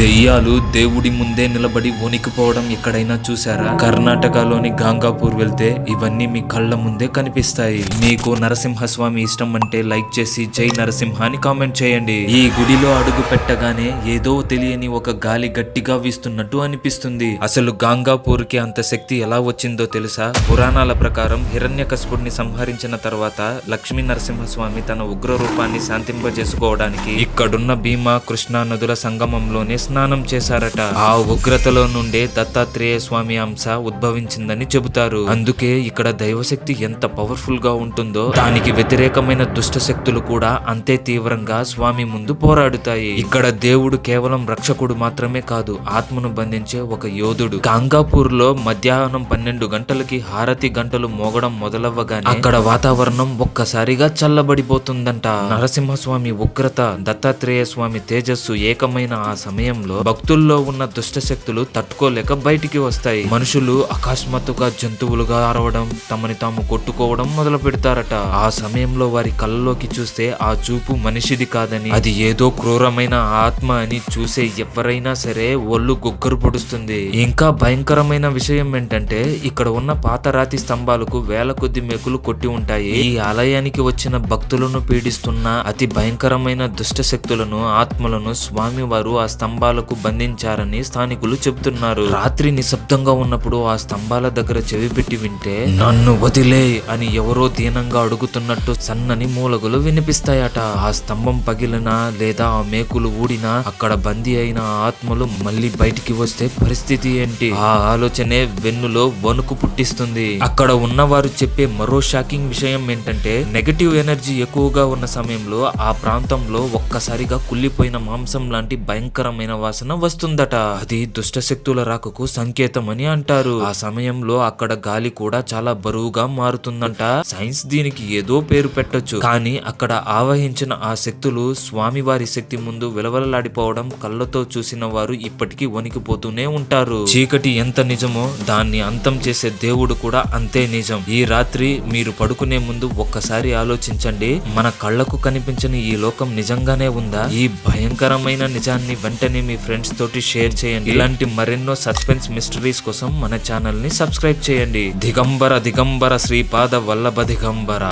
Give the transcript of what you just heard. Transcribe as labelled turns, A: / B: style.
A: దెయ్యాలు దేవుడి ముందే నిలబడి వణికిపోవడం ఎక్కడైనా చూసారా? కర్ణాటకలోని గాంగాపూర్ వెళ్తే ఇవన్నీ మీ కళ్ళ ముందే కనిపిస్తాయి. మీకు నరసింహస్వామి ఇష్టం అంటే లైక్ చేసి జై నరసింహ అని కామెంట్ చేయండి. ఈ గుడిలో అడుగు పెట్టగానే ఏదో తెలియని ఒక గాలి గట్టిగా వీస్తున్నట్టు అనిపిస్తుంది. అసలు గాంగాపూర్ కి అంత శక్తి ఎలా వచ్చిందో తెలుసా? పురాణాల ప్రకారం హిరణ్యకశిపుడిని సంహరించిన తర్వాత లక్ష్మీ నరసింహస్వామి తన ఉగ్ర రూపాన్ని శాంతింపజేసుకోవడానికి ఇక్కడున్న భీమా కృష్ణా నదుల సంగమంలోనే స్నానం చేశారట. ఆ ఉగ్రతలో నుండే దత్తాత్రేయ స్వామి అంశ ఉద్భవించిందని చెబుతారు. అందుకే ఇక్కడ దైవశక్తి ఎంత పవర్ఫుల్ గా ఉంటుందో దానికి వ్యతిరేకమైన దుష్ట శక్తులు కూడా అంతే తీవ్రంగా స్వామి ముందు పోరాడుతాయి. ఇక్కడ దేవుడు కేవలం రక్షకుడు మాత్రమే కాదు, ఆత్మను బంధించే ఒక యోధుడు. గాంగాపూర్ లో మధ్యాహ్నం 12 గంటలకి హారతి గంటలు మోగడం మొదలవ్వగానే అక్కడ వాతావరణం ఒక్కసారిగా చల్లబడిపోతుందంట. నరసింహస్వామి ఉగ్రత, దత్తాత్రేయ స్వామి తేజస్సు ఏకమైన ఆ సమయంలో భక్తుల్లో ఉన్న దుష్ట శక్తులు తట్టుకోలేక బయటికి వస్తాయి. మనుషులు అకస్మాత్తుగా జంతువులుగా అరవడం, తమని తాము కొట్టుకోవడం మొదలు పెడతారట. ఆ సమయంలో వారి కళ్ళలోకి చూస్తే ఆ చూపు మనిషిది కాదని, అది ఏదో క్రూరమైన ఆత్మ అని చూసే ఎవరైనా సరే ఒళ్ళు గొగ్గరు పొడుస్తుంది. ఇంకా భయంకరమైన విషయం ఏంటంటే ఇక్కడ ఉన్న పాత రాతి స్తంభాలకు వేల కొద్ది మేకులు కొట్టి ఉంటాయి. ఈ ఆలయానికి వచ్చిన భక్తులను పీడిస్తున్న అతి భయంకరమైన దుష్ట శక్తులను, ఆత్మలను స్వామి వారు ఆ స్తంభాలకు బంధించారని స్థానికులు చెబుతున్నారు. రాత్రి నిశ్శబ్దంగా ఉన్నప్పుడు ఆ స్తంభాల దగ్గర చెవి పెట్టి వింటే నన్ను వదిలే అని ఎవరో దీనంగా అడుగుతున్నట్టు సన్నని మూలగులు వినిపిస్తాయట. ఆ స్తంభం పగిలినా లేదా ఆ మేకులు ఊడినా అక్కడ బందీ అయిన ఆత్మలు మళ్ళీ బయటికి వస్తే పరిస్థితి ఏంటి? ఆ ఆలోచనే వెన్నులో వణుకు పుట్టిస్తుంది. అక్కడ ఉన్నవారు చెప్పే మరో షాకింగ్ విషయం ఏంటంటే నెగటివ్ ఎనర్జీ ఎక్కువగా ఉన్న సమయంలో ఆ ప్రాంతంలో ఒక్కసారిగా కుళ్ళిపోయిన మాంసం లాంటి భయంకరమైన వాసన వస్తుందట. అది దుష్ట శక్తుల రాకకు సంకేతం అని అంటారు. ఆ సమయంలో అక్కడ గాలి కూడా చాలా బరువుగా మారుతుందంట. సైన్స్ దీనికి ఏదో పేరు పెట్టొచ్చు, కానీ అక్కడ ఆవహించిన ఆ శక్తులు స్వామివారి శక్తి ముందు విలవలలాడిపోవడం కళ్ళతో చూసిన వారు ఇప్పటికీ వణికిపోతూనే ఉంటారు. చీకటి ఎంత నిజమో దాన్ని అంతం చేసే దేవుడు కూడా అంతే నిజం. ఈ రాత్రి మీరు పడుకునే ముందు ఒక్కసారి ఆలోచించండి, మన కళ్ళకు కనిపించని ఈ లోకం నిజంగానే ఉందా? ఈ భయంకరమైన నిజాన్ని వెంటనే మీ ఫ్రెండ్స్ తోటి షేర్ చేయండి. ఇలాంటి మరెన్నో సస్పెన్స్ మిస్టరీస్ కోసం మన ఛానల్ ని సబ్స్క్రైబ్ చేయండి. దిగంబర దిగంబర శ్రీపాద వల్లభ దిగంబర.